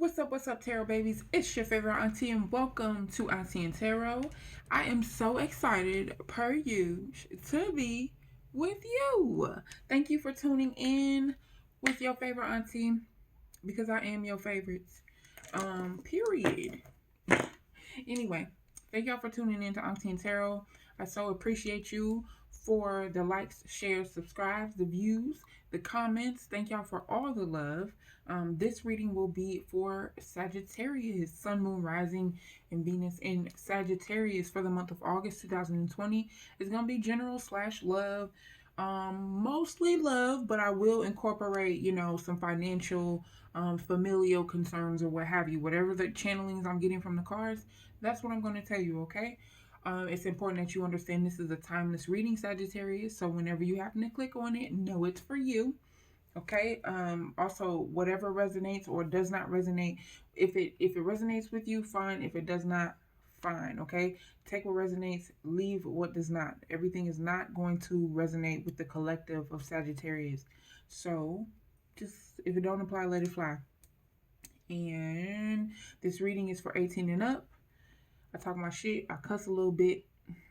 What's up, tarot babies? It's your favorite auntie, and welcome to AnkhTi&Tarot. I am so excited, per usual, to be with you. Thank you for tuning in with your favorite auntie, because I am your favorites. Period. Anyway, thank y'all for tuning in to AnkhTi&Tarot. I so appreciate you for the likes, shares, subscribes, the views, the comments. Thank y'all for all the love. This reading will be for Sagittarius, Sun, Moon, Rising, and Venus in Sagittarius for the month of August 2020. It's going to be general / love. Mostly love, but I will incorporate, some financial, familial concerns or what have you. Whatever the channelings I'm getting from the cards, that's what I'm going to tell you, okay? It's important that you understand this is a timeless reading, Sagittarius. So whenever you happen to click on it, know it's for you. Okay. Also, whatever resonates or does not resonate, if it resonates with you, fine. If it does not, fine. Okay. Take what resonates, leave what does not. Everything is not going to resonate with the collective of Sagittarius. So just if it don't apply, let it fly. And this reading is for 18 and up. I talk my shit. I cuss a little bit.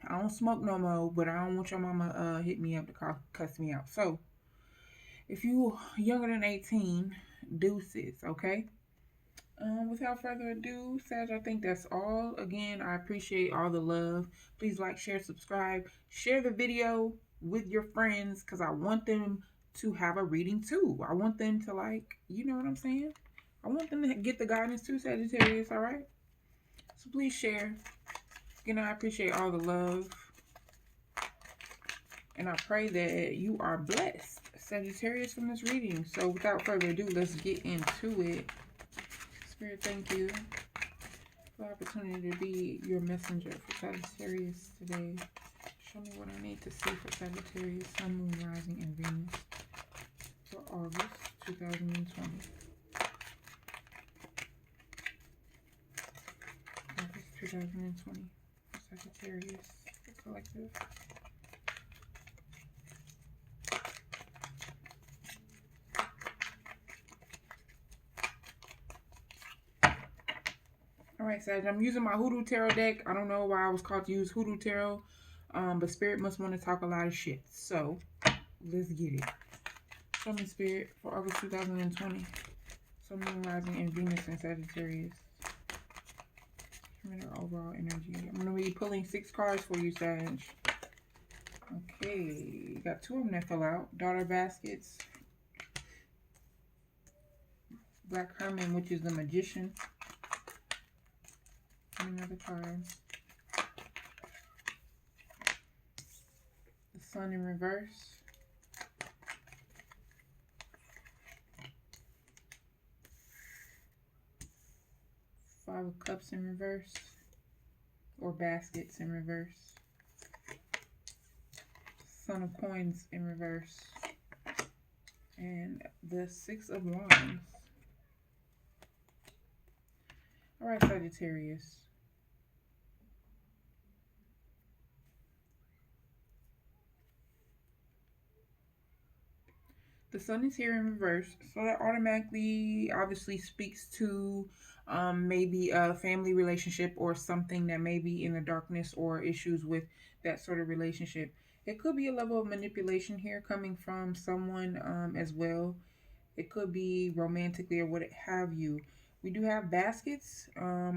I don't smoke no more, but I don't want your mama hit me up to cuss me out. So if you younger than 18, deuces, okay? Without further ado, Sag, I think that's all. Again, I appreciate all the love. Please like, share, subscribe. Share the video with your friends because I want them to have a reading too. I want them to, like, you know what I'm saying? I want them to get the guidance too, Sagittarius, all right? So please share. I appreciate all the love. And I pray that you are blessed, Sagittarius, from this reading. So without further ado, let's get into it. Spirit, thank you for the opportunity to be your messenger for Sagittarius today. Show me what I need to see for Sagittarius, Sun, Moon, Rising, and Venus for August 2020. August 2020 for Sagittarius, the collective. Alright, Sag, I'm using my Hoodoo Tarot deck. I don't know why I was called to use Hoodoo Tarot, but Spirit must want to talk a lot of shit. So, let's get it. Show me, Spirit, for August 2020. Sun, Moon, Rising, and Venus in Sagittarius. Show me their overall energy. I'm going to be pulling 6 cards for you, Sag. Okay, got 2 of them that fell out. Daughter Baskets. Black Hermit, which is the Magician. Another card. The Sun in reverse. Five of Cups in reverse. Or Baskets in reverse. Son of Coins in reverse. And the 6 of Wands. Alright, Sagittarius. The Sun is here in reverse, so that automatically, obviously, speaks to maybe a family relationship or something that may be in the darkness or issues with that sort of relationship. It could be a level of manipulation here coming from someone as well. It could be romantically or what have you. We do have baskets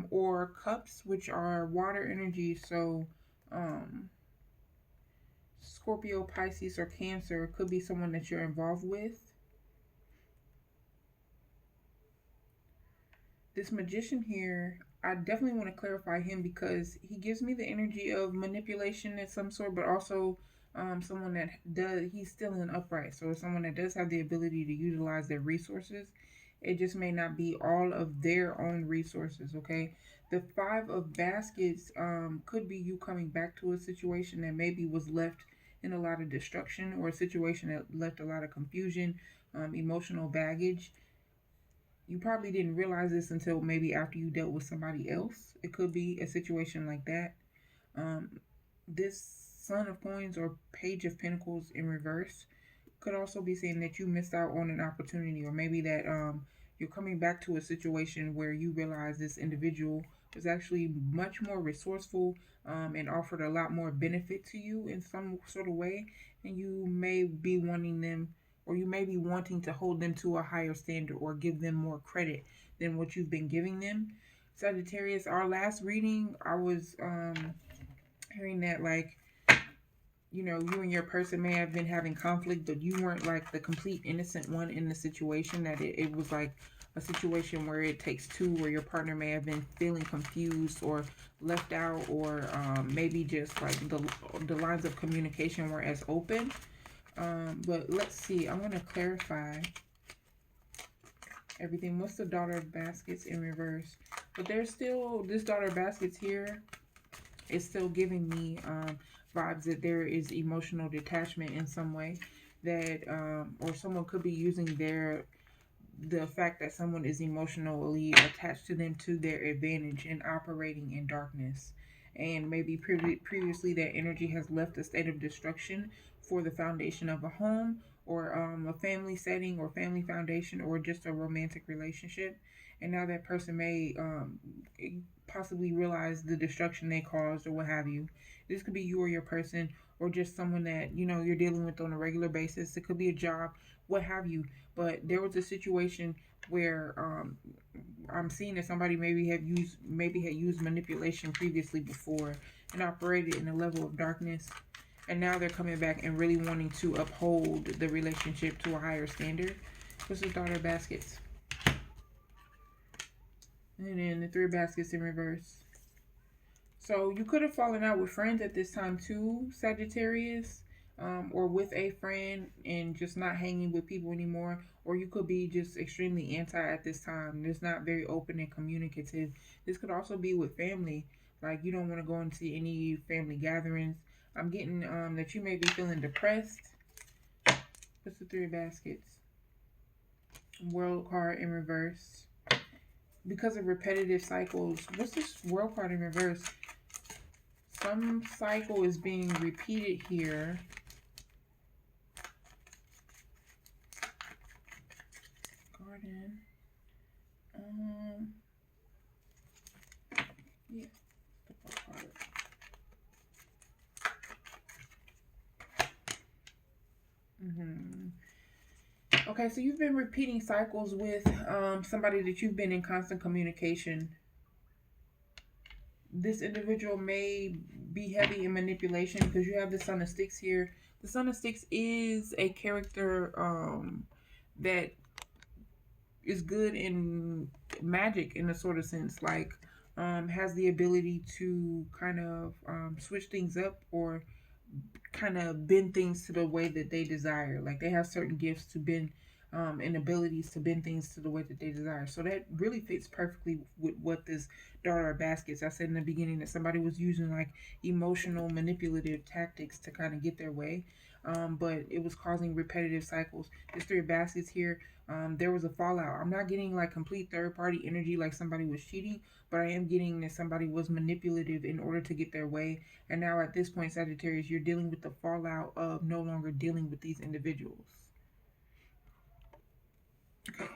or cups, which are water energy, so Scorpio, Pisces, or Cancer could be someone that you're involved with. This Magician here, I definitely want to clarify him because he gives me the energy of manipulation of some sort, but also someone that he's still in upright. So it's someone that does have the ability to utilize their resources. It just may not be all of their own resources, okay? The 5 of Baskets could be you coming back to a situation that maybe was left in a lot of destruction or a situation that left a lot of confusion, emotional baggage. You probably didn't realize this until maybe after you dealt with somebody else. It could be a situation like that. This Son of Coins or Page of Pentacles in reverse could also be saying that you missed out on an opportunity, or maybe that you're coming back to a situation where you realize this individual was actually much more resourceful, and offered a lot more benefit to you in some sort of way, and you may be wanting them, or you may be wanting to hold them to a higher standard or give them more credit than what you've been giving them. Sagittarius, our last reading, I was hearing that, like, you and your person may have been having conflict, but you weren't like the complete innocent one in the situation. That it was like a situation where it takes two, where your partner may have been feeling confused or left out, or maybe just like the lines of communication were as open. But let's see. I'm going to clarify everything. What's the Daughter of Baskets in reverse? But there's still this Daughter of Baskets here. It's still giving me vibes that there is emotional detachment in some way, that or someone could be using the fact that someone is emotionally attached to them to their advantage and operating in darkness. And maybe previously that energy has left a state of destruction for the foundation of a home, or a family setting or family foundation, or just a romantic relationship. And now that person may possibly realize the destruction they caused, or what have you. This could be you or your person, or just someone that you're dealing with on a regular basis. It could be a job, what have you. But there was a situation where I'm seeing that somebody maybe had used manipulation previously before, and operated in a level of darkness, and now they're coming back and really wanting to uphold the relationship to a higher standard. What's this Daughter of Baskets? And then the Three of Baskets in reverse. So you could have fallen out with friends at this time too, Sagittarius, or with a friend and just not hanging with people anymore. Or you could be just extremely anti at this time. It's not very open and communicative. This could also be with family. Like, you don't want to go into any family gatherings. I'm getting that you may be feeling depressed. What's the Three of Baskets? World card in reverse. Because of repetitive cycles. What's this World card in reverse? Some cycle is being repeated here. Garden. Yeah. Okay, so you've been repeating cycles with somebody that you've been in constant communication. This individual may be heavy in manipulation, because you have the Son of Sticks here. The Son of Sticks is a character that is good in magic, in a sort of sense, like has the ability to kind of switch things up, or kind of bend things to the way that they desire. Like, they have certain gifts to bend, and abilities to bend things to the way that they desire. So that really fits perfectly with what this Daughter of Baskets. I said in the beginning that somebody was using like emotional manipulative tactics to kind of get their way. But it was causing repetitive cycles. This Three of Baskets here, there was a fallout. I'm not getting like complete third party energy, like somebody was cheating, but I am getting that somebody was manipulative in order to get their way. And now at this point, Sagittarius, you're dealing with the fallout of no longer dealing with these individuals. Okay.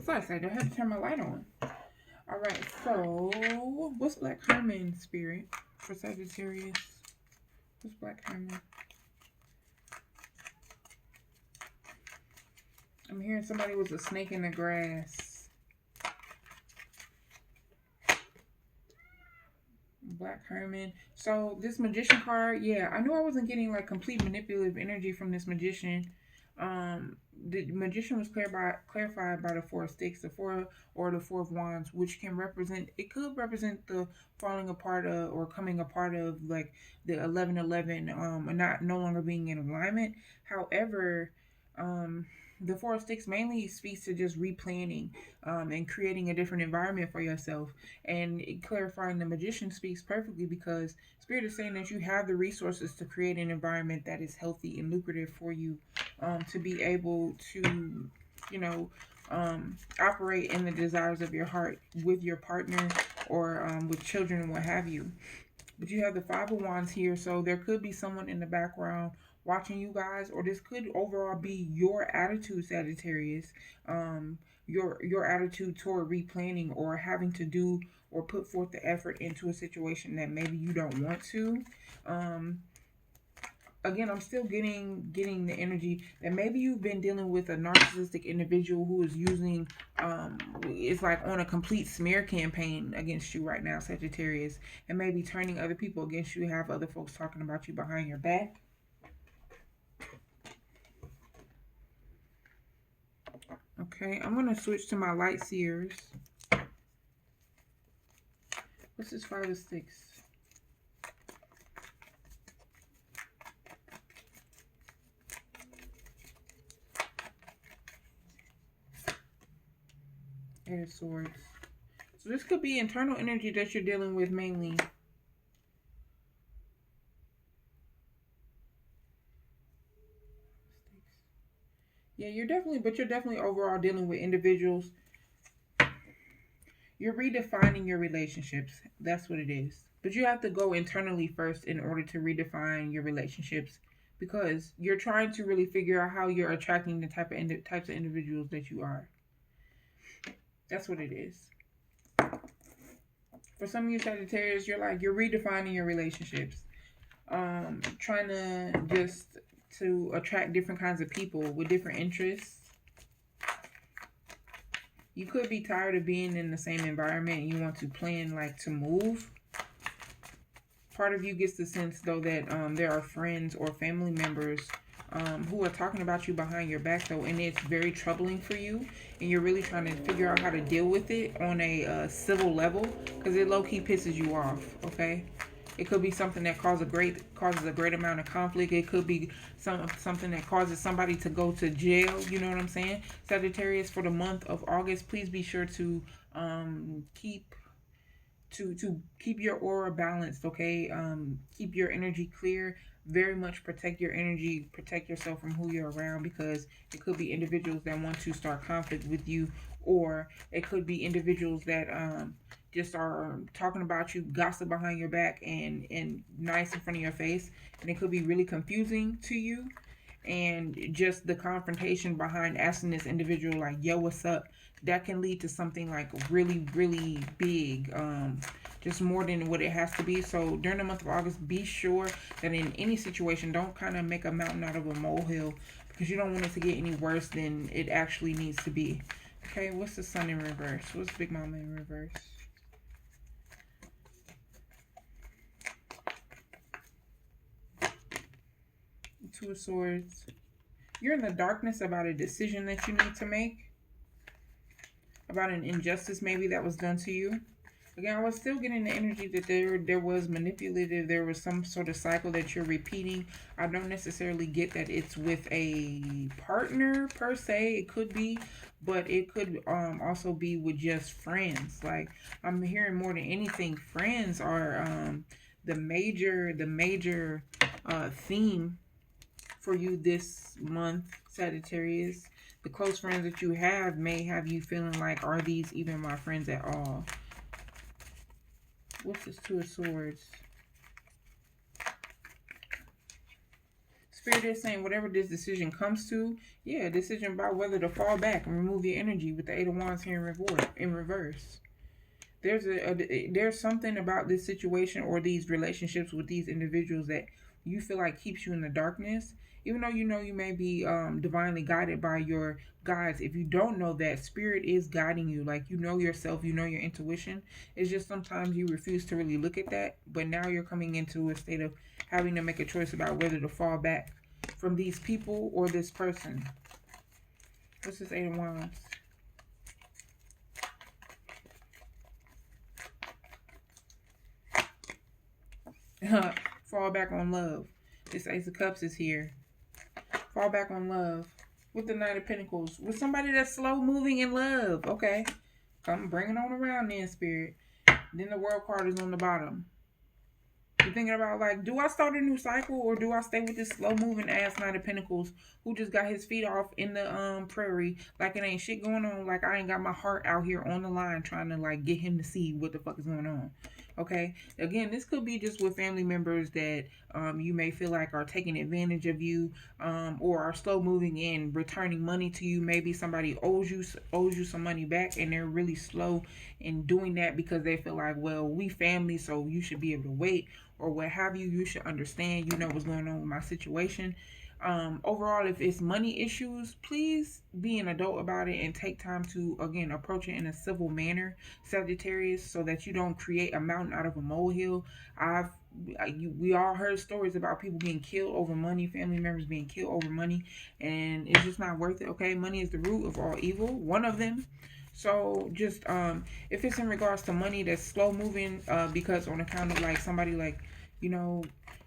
So I said, I have to turn my light on. All right. So what's Black Herman, Spirit, for Sagittarius? What's Black Herman? I'm hearing somebody was a snake in the grass. Black Herman. So this Magician card, yeah, I knew I wasn't getting like complete manipulative energy from this Magician. The Magician was clarified by the Four of Sticks, the Four or the Four of Wands, which can represent, it could represent the falling apart of, or coming apart of, like the 11-11, and not no longer being in alignment. However, the Four of Sticks mainly speaks to just replanning, and creating a different environment for yourself. And clarifying the Magician speaks perfectly, because Spirit is saying that you have the resources to create an environment that is healthy and lucrative for you, to be able to, you know, operate in the desires of your heart with your partner, or with children and what have you. But you have the Five of Wands here, so there could be someone in the background watching you guys, or this could overall be your attitude, Sagittarius, your attitude toward replanning or having to do or put forth the effort into a situation that maybe you don't want to. Um, Again, I'm still getting the energy that maybe you've been dealing with a narcissistic individual who is using it's like on a complete smear campaign against you right now, Sagittarius, and maybe turning other people against you, have other folks talking about you behind your back. Okay, I'm gonna switch to my light seers. What's this 5 of 6? Eight of Swords. So this could be internal energy that you're dealing with mainly. Yeah, you're definitely overall dealing with individuals. You're redefining your relationships. That's what it is. But you have to go internally first in order to redefine your relationships, because you're trying to really figure out how you're attracting the types of individuals that you are. That's what it is. For some of you Sagittarius, you're redefining your relationships. Trying to just to attract different kinds of people with different interests. You could be tired of being in the same environment and you want to plan like to move. Part of you gets the sense though that there are friends or family members who are talking about you behind your back though, and it's very troubling for you, and you're really trying to figure out how to deal with it on a civil level, because it low-key pisses you off. Okay, it could be something that causes a great amount of conflict. It could be something that causes somebody to go to jail. You know what I'm saying? Sagittarius, for the month of August, please be sure to keep your aura balanced. Okay, keep your energy clear. Very much protect your energy, protect yourself from who you're around, because it could be individuals that want to start conflict with you, or it could be individuals that just are talking about you, gossip behind your back, and nice in front of your face, and it could be really confusing to you. And just the confrontation behind asking this individual like, yo, what's up, that can lead to something like really, really big, just more than what it has to be. So during the month of August, be sure that in any situation, don't kind of make a mountain out of a molehill, because you don't want it to get any worse than it actually needs to be. Okay, what's the Sun in reverse? What's Big Mama in reverse? Two of Swords. You're in the darkness about a decision that you need to make, about an injustice maybe that was done to you. Again, I was still getting the energy that there was manipulative, there was some sort of cycle that you're repeating. I don't necessarily get that it's with a partner per se. It could be, but it could also be with just friends. Like, I'm hearing more than anything, friends are the major theme for you this month, Sagittarius. The close friends that you have may have you feeling like, are these even my friends at all? What's this Two of Swords? Spirit is saying whatever this decision comes to, yeah, decision about whether to fall back and remove your energy with the Eight of Wands here in reverse. There's something about this situation or these relationships with these individuals that you feel like keeps you in the darkness, even though you know you may be divinely guided by your guides. If you don't know that, spirit is guiding you, like, you know yourself, you know your intuition. It's just sometimes you refuse to really look at that, but now you're coming into a state of having to make a choice about whether to fall back from these people or this person. What's this Eight of Wands? Fall back on love. This Ace of Cups is here. Fall back on love. With the Knight of Pentacles. With somebody that's slow moving in love. Okay. Come bring it on around then, Spirit. Then the World card is on the bottom. You're thinking about, like, do I start a new cycle, or do I stay with this slow moving ass Knight of Pentacles who just got his feet off in the prairie, like it ain't shit going on, like I ain't got my heart out here on the line trying to like get him to see what the fuck is going on. Okay, again, this could be just with family members that you may feel like are taking advantage of you, or are slow moving in returning money to you. Maybe somebody owes you some money back, and they're really slow in doing that because they feel like, well, we family, so you should be able to wait, or what have you. You should understand. You know what's going on with my situation. Overall, if it's money issues, please be an adult about it and take time to, again, approach it in a civil manner, Sagittarius, so that you don't create a mountain out of a molehill. I've we all heard stories about people being killed over money, family members being killed over money, and it's just not worth it. Okay, money is the root of all evil, one of them. So just if it's in regards to money that's slow moving, because on account of like somebody like, you know,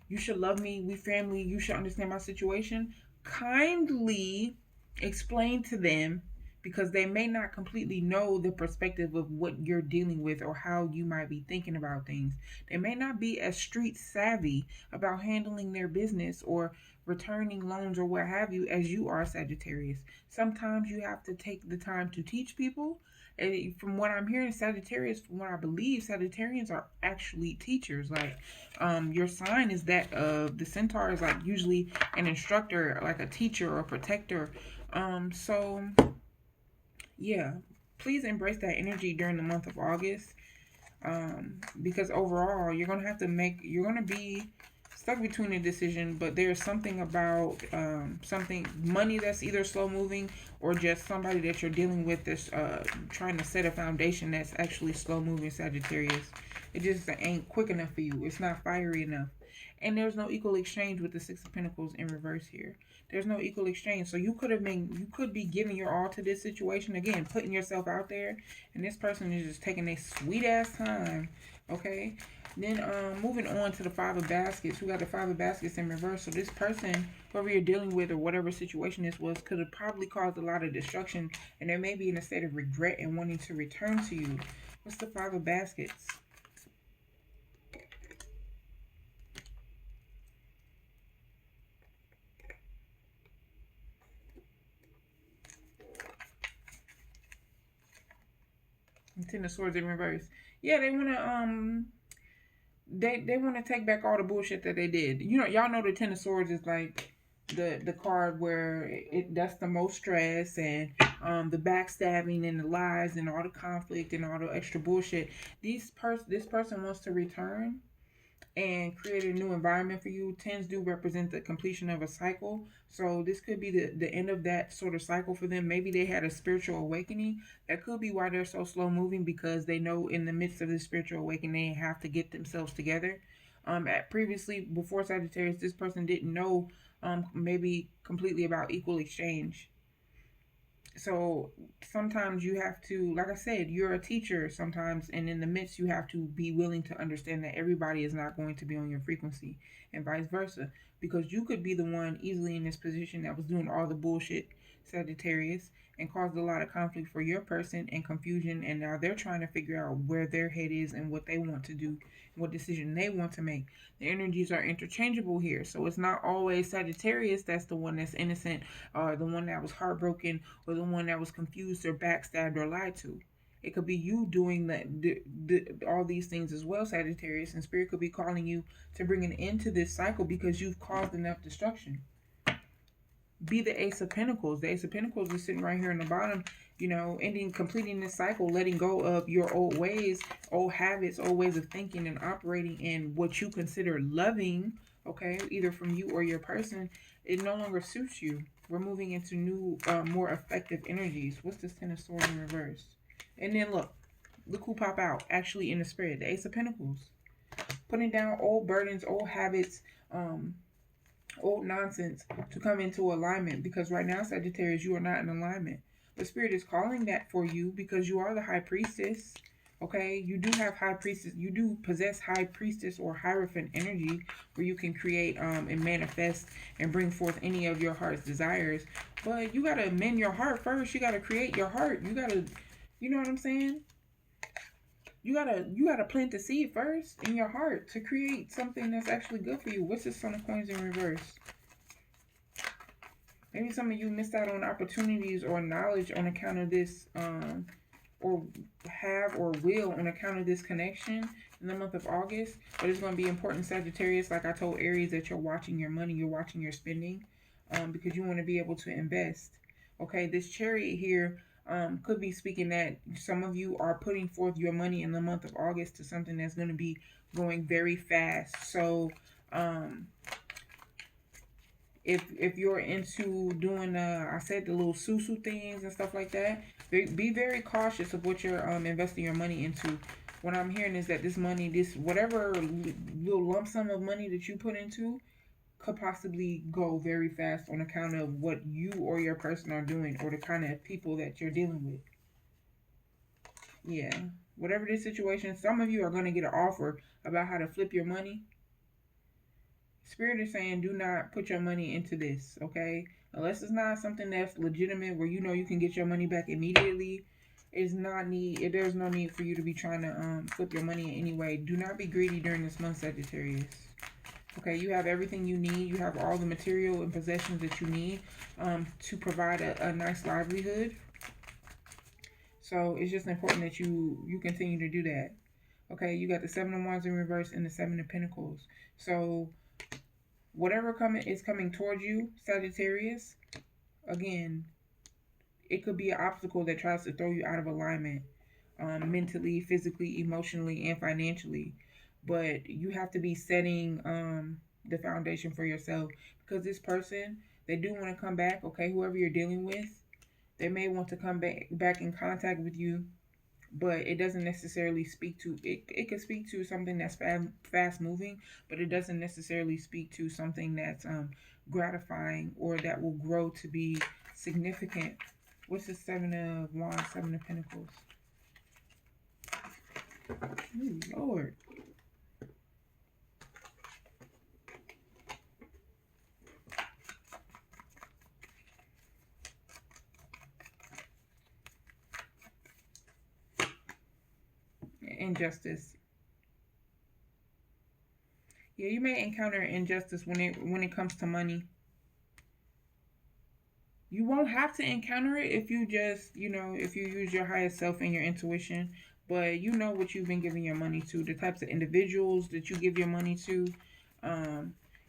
you should love me, we family, you should understand my situation. Kindly explain to them, because they may not completely know the perspective of what you're dealing with or how you might be thinking about things. They may not be as street savvy about handling their business or returning loans or what have you as you are, Sagittarius. Sometimes you have to take the time to teach people. And from what I'm hearing, Sagittarius, from what I believe, Sagittarians are actually teachers. Like, your sign is that of the centaur is like usually an instructor, like a teacher or a protector. So yeah, please embrace that energy during the month of August, because overall you're gonna be stuck between a decision, but there's something about something money that's either slow moving, or just somebody that you're dealing with that's trying to set a foundation that's actually slow moving, Sagittarius. It just ain't quick enough for you. It's not fiery enough. And there's no equal exchange with the Six of Pentacles in reverse here. There's no equal exchange. So you could be giving your all to this situation, again, putting yourself out there, and this person is just taking a sweet ass time. Okay. Then moving on to the Five of Baskets. We got the Five of Baskets in reverse. So this person, whoever you're dealing with or whatever situation this was, could have probably caused a lot of destruction, and they may be in a state of regret and wanting to return to you. What's the Five of Baskets? Ten of Swords in reverse. Yeah, they wanna take back all the bullshit that they did. You know, y'all know the Ten of Swords is like the card where that's the most stress, and the backstabbing and the lies and all the conflict and all the extra bullshit. This person wants to return and create a new environment for you. Tens do represent the completion of a cycle. So this could be the end of that sort of cycle for them. Maybe they had a spiritual awakening. That could be why they're so slow moving, because they know in the midst of this spiritual awakening, they have to get themselves together. At previously, before Sagittarius, this person didn't know maybe completely about equal exchange. So sometimes you have to, like I said, you're a teacher sometimes, and in the midst you have to be willing to understand that everybody is not going to be on your frequency, and vice versa, because you could be the one easily in this position that was doing all the bullshit, Sagittarius, and caused a lot of conflict for your person and confusion, and now they're trying to figure out where their head is and what they want to do, what decision they want to make. The energies are interchangeable here, so it's not always Sagittarius that's the one that's innocent, or the one that was heartbroken, or the one that was confused or backstabbed or lied to. It could be you doing all these things as well, Sagittarius, and Spirit could be calling you to bring an end to this cycle because you've caused enough destruction. Be the Ace of Pentacles. The Ace of Pentacles is sitting right here in the bottom, completing this cycle, letting go of your old ways, old habits, old ways of thinking and operating in what you consider loving, okay, either from you or your person. It no longer suits you. We're moving into new, more effective energies. What's this Ten of Swords in reverse? And then look who pop out actually in the spirit. The Ace of Pentacles. Putting down old burdens, old habits, old nonsense to come into alignment, because right now, Sagittarius, you are not in alignment. The Spirit is calling that for you because you are the High Priestess. Okay, you do have High Priestess. You do possess High Priestess or Hierophant energy, where you can create and manifest and bring forth any of your heart's desires. But you gotta mend your heart first. You gotta create your heart. You gotta, you know what I'm saying? You gotta plant the seed first in your heart to create something that's actually good for you. What's this Son of Coins in reverse? Maybe some of you missed out on opportunities or knowledge on account of this or have or will on account of this connection in the month of August. But it's going to be important, Sagittarius, like I told Aries, that you're watching your money, you're watching your spending, because you want to be able to invest. Okay, this Chariot here could be speaking that some of you are putting forth your money in the month of August to something that's going to be going very fast. So if you're into doing I said the little susu things and stuff like that, be very cautious of what you're investing your money into. What I'm hearing is that this money, this whatever little lump sum of money that you put into, could possibly go very fast on account of what you or your person are doing, or the kind of people that you're dealing with. Yeah. Whatever this situation, some of you are going to get an offer about how to flip your money. Spirit is saying, do not put your money into this, okay? Unless it's not something that's legitimate where you know you can get your money back immediately. There's no need for you to be trying to flip your money in any way. Do not be greedy during this month, Sagittarius. Okay, you have everything you need. You have all the material and possessions that you need to provide a nice livelihood. So it's just important that you continue to do that. Okay, you got the Seven of Wands in reverse and the Seven of Pentacles. So whatever is coming towards you, Sagittarius, again, it could be an obstacle that tries to throw you out of alignment, mentally, physically, emotionally, and financially. But you have to be setting the foundation for yourself, because this person, they do want to come back. Okay, whoever you're dealing with, they may want to come back in contact with you, but it doesn't necessarily speak to it. It could speak to something that's fast moving, but it doesn't necessarily speak to something that's gratifying or that will grow to be significant. What's the Seven of Wands, Seven of Pentacles? Ooh, Lord. Injustice. Yeah, you may encounter injustice when it comes to money. You won't have to encounter it if you just, if you use your highest self and your intuition. But you know what you've been giving your money to, the types of individuals that you give your money to.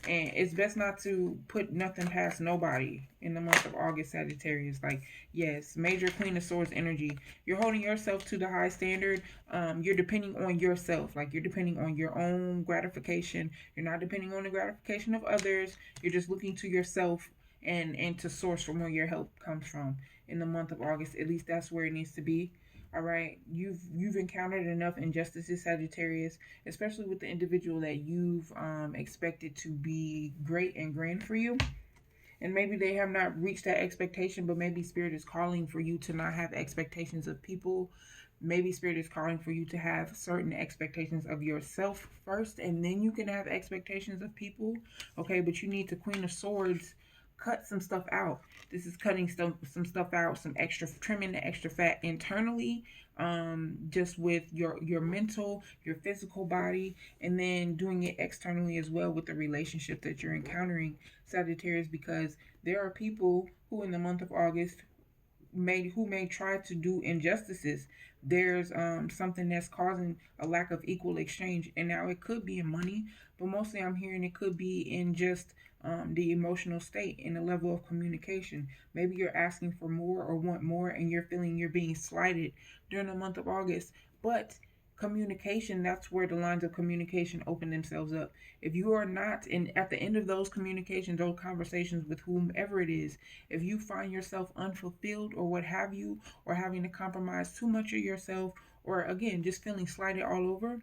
And it's best not to put nothing past nobody in the month of August, Sagittarius. Like, yes, major Queen of Swords energy. You're holding yourself to the high standard. You're depending on yourself. Like, you're depending on your own gratification. You're not depending on the gratification of others. You're just looking to yourself and to source from where your help comes from in the month of August. At least that's where it needs to be. All right, you've encountered enough injustices, Sagittarius, especially with the individual that you've expected to be great and grand for you. And maybe they have not reached that expectation, but maybe Spirit is calling for you to not have expectations of people. Maybe Spirit is calling for you to have certain expectations of yourself first, and then you can have expectations of people. Okay, but you need the Queen of Swords cut some stuff out. This is cutting some stuff out, some extra, trimming the extra fat internally, just with your mental, your physical body, and then doing it externally as well with the relationship that you're encountering, Sagittarius, because there are people who in the month of August may try to do injustices. There's something that's causing a lack of equal exchange, and now it could be in money, but mostly I'm hearing it could be in just the emotional state and the level of communication. Maybe you're asking for more or want more, and you're feeling you're being slighted during the month of August. But communication, that's where the lines of communication open themselves up. If you are not at the end of those communications, those conversations with whomever it is, if you find yourself unfulfilled or what have you, or having to compromise too much of yourself, or again just feeling slighted all over,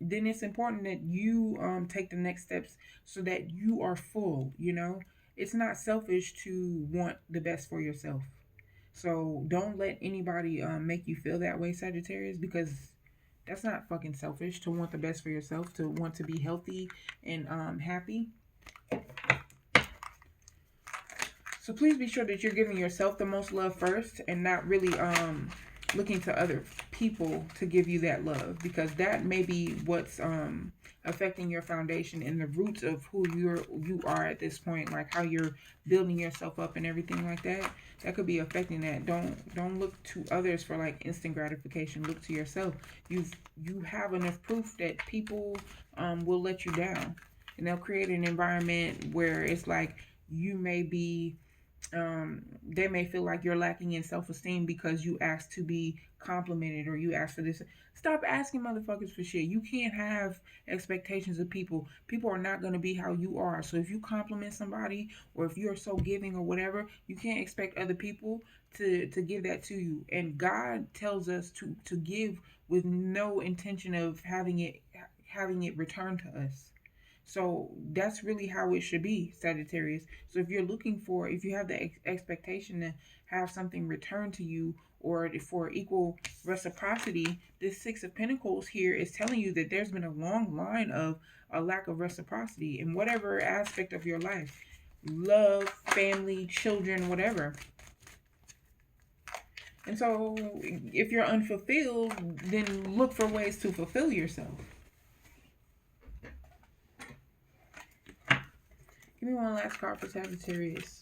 then it's important that you take the next steps so that you are full. It's not selfish to want the best for yourself. So don't let anybody make you feel that way, Sagittarius, because that's not fucking selfish to want the best for yourself, to want to be healthy and happy. So please be sure that you're giving yourself the most love first, and not really looking to other people to give you that love, because that may be what's affecting your foundation and the roots of who you are at this point, like how you're building yourself up and everything like that. that could be affecting that. Don't look to others for like instant gratification. Look to yourself. You have enough proof that people will let you down, and they'll create an environment where it's like you may be they may feel like you're lacking in self-esteem because you asked to be complimented or you asked for this. Stop asking motherfuckers for shit. You can't have expectations of people. People are not going to be how you are. So if you compliment somebody or if you're so giving or whatever, you can't expect other people to give that to you. And God tells us to give with no intention of having it returned to us. So that's really how it should be, Sagittarius. So if you have the expectation to have something returned to you or for equal reciprocity, this Six of Pentacles here is telling you that there's been a long line of a lack of reciprocity in whatever aspect of your life, love, family, children, whatever. And so if you're unfulfilled, then look for ways to fulfill yourself. Give me one last card for Sagittarius.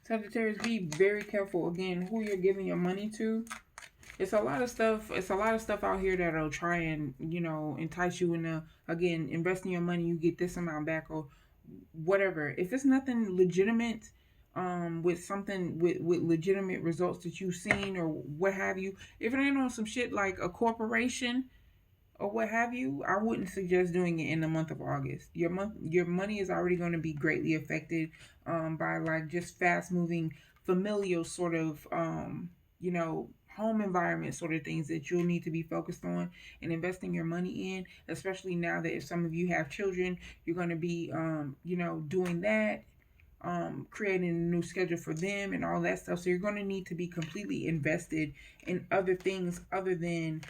Sagittarius, be very careful again who you're giving your money to. It's a lot of stuff. It's a lot of stuff out here that'll try and entice you into again investing your money. You get this amount back or whatever. If it's nothing legitimate, with something with legitimate results that you've seen or what have you. If it ain't on some shit like a corporation or what have you, I wouldn't suggest doing it in the month of August. Your money is already going to be greatly affected by like just fast moving familial sort of home environment sort of things that you'll need to be focused on and investing your money in, especially now that if some of you have children, you're going to be doing that, creating a new schedule for them and all that stuff. So you're going to need to be completely invested in other things other than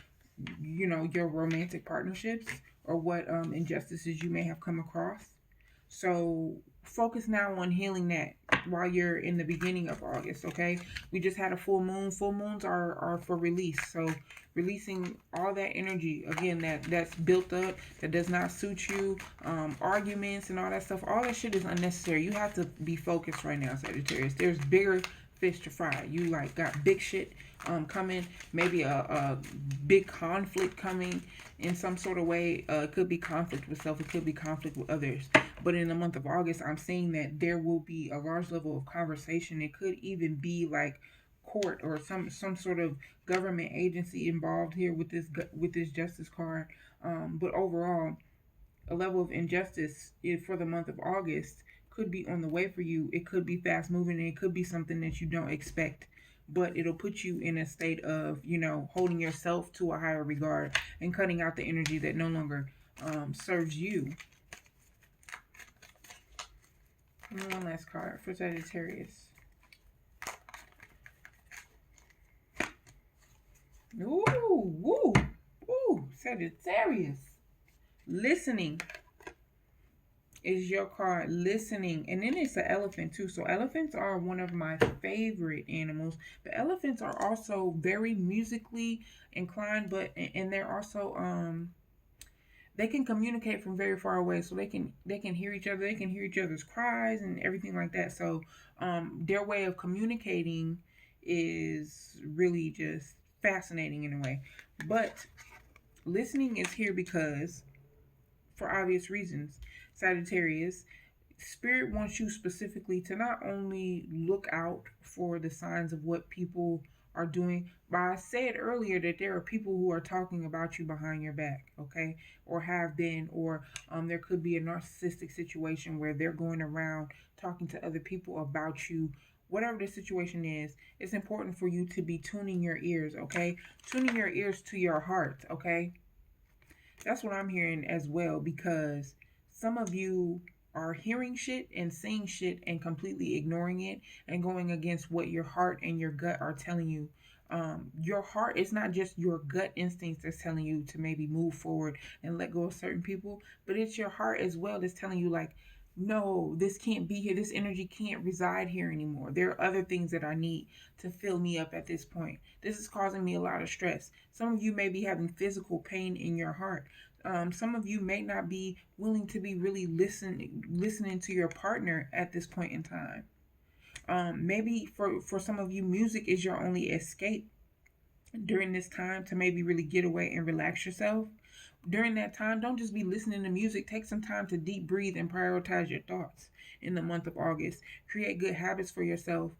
your romantic partnerships or what injustices you may have come across. So focus now on healing that while you're in the beginning of August, okay? We just had a full moon. Full moons are for release. So releasing all that energy again that's built up, that does not suit you, arguments and all that stuff, all that shit is unnecessary. You have to be focused right now, Sagittarius. There's bigger fish to fry. You like got big shit coming, maybe a big conflict coming in some sort of way. It could be conflict with self, it could be conflict with others. But in the month of August, I'm seeing that there will be a large level of conversation. It could even be like court or some sort of government agency involved here with this justice card. But overall, a level of injustice for the month of August could be on the way for you. It could be fast moving and it could be something that you don't expect. But it'll put you in a state of, holding yourself to a higher regard and cutting out the energy that no longer serves you. And one last card for Sagittarius. Ooh, woo, ooh, Sagittarius. Listening is your card, listening. And then it's an elephant too. So elephants are one of my favorite animals. But elephants are also very musically inclined, and they're also they can communicate from very far away. So they can hear each other, they can hear each other's cries and everything like that. So their way of communicating is really just fascinating in a way. But listening is here because for obvious reasons. Sagittarius, Spirit wants you specifically to not only look out for the signs of what people are doing, but I said earlier that there are people who are talking about you behind your back, okay? Or have been, or there could be a narcissistic situation where they're going around talking to other people about you. Whatever the situation is, it's important for you to be tuning your ears, okay? Tuning your ears to your heart, okay? That's what I'm hearing as well, because some of you are hearing shit and seeing shit and completely ignoring it and going against what your heart and your gut are telling you. Your heart is not just your gut instincts that's telling you to maybe move forward and let go of certain people, but it's your heart as well that's telling you like no, this can't be here. This energy can't reside here anymore. There are other things that I need to fill me up at this point. This is causing me a lot of stress. Some of you may be having physical pain in your heart. Some of you may not be willing to be really listening to your partner at this point in time. Maybe for some of you, music is your only escape during this time to maybe really get away and relax yourself. During that time, don't just be listening to music. Take some time to deep breathe and prioritize your thoughts in the month of August. Create good habits for yourself.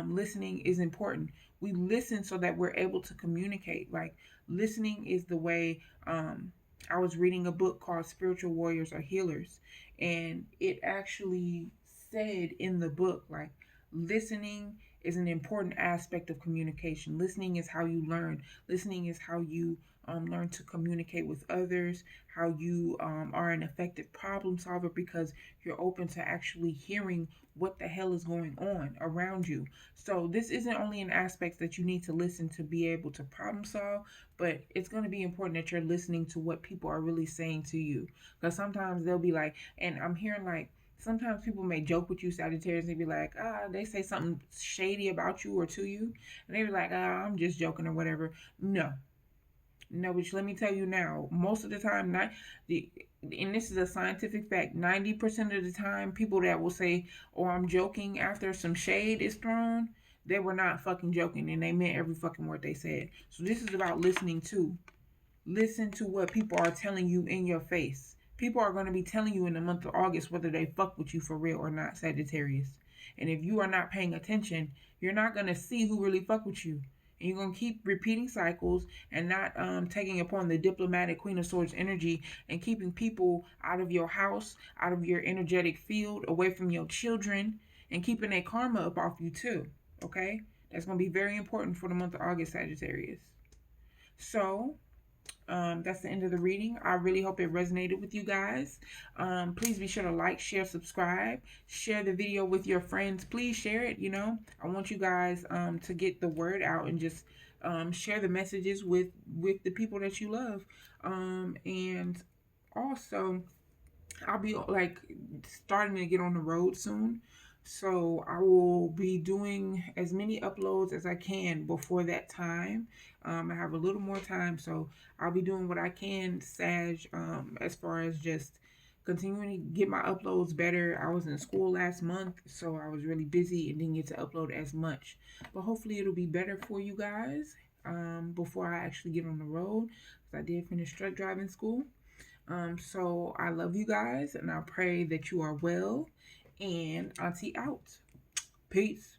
Listening is important. We listen so that we're able to communicate. Like, listening is the way. I was reading a book called Spiritual Warriors or Healers, and it actually said in the book, like, listening is an important aspect of communication. Listening is how you learn. Listening is how you learn to communicate with others, how you are an effective problem solver because you're open to actually hearing what the hell is going on around you. So, this isn't only an aspect that you need to listen to be able to problem solve, but it's going to be important that you're listening to what people are really saying to you. Because sometimes they'll be like, and I'm hearing like, sometimes people may joke with you, Sagittarius. They be like, they say something shady about you or to you, and they be like, I'm just joking or whatever. No, no, which let me tell you now, most of the time, not the, and this is a scientific fact, 90% of the time, people that will say, "Oh, I'm joking," after some shade is thrown, they were not fucking joking, and they meant every fucking word they said. So this is about listening too. Listen to what people are telling you in your face. People are going to be telling you in the month of August whether they fuck with you for real or not, Sagittarius. And if you are not paying attention, you're not going to see who really fuck with you. And you're going to keep repeating cycles and not taking upon the diplomatic Queen of Swords energy and keeping people out of your house, out of your energetic field, away from your children, and keeping a karma up off you too. Okay? That's going to be very important for the month of August, Sagittarius. So, that's the end of the reading. I really hope it resonated with you guys. Please be sure to like, share, subscribe, share the video with your friends. Please share it. I want you guys to get the word out and just share the messages with the people that you love. And also, I'll be like starting to get on the road soon. So I will be doing as many uploads as I can before that time. I have a little more time, so I'll be doing what I can, Sag, as far as just continuing to get my uploads better. I was in school last month, so I was really busy and didn't get to upload as much. But hopefully it'll be better for you guys before I actually get on the road, because I did finish truck driving school. So I love you guys and I pray that you are well. And Auntie out. Peace.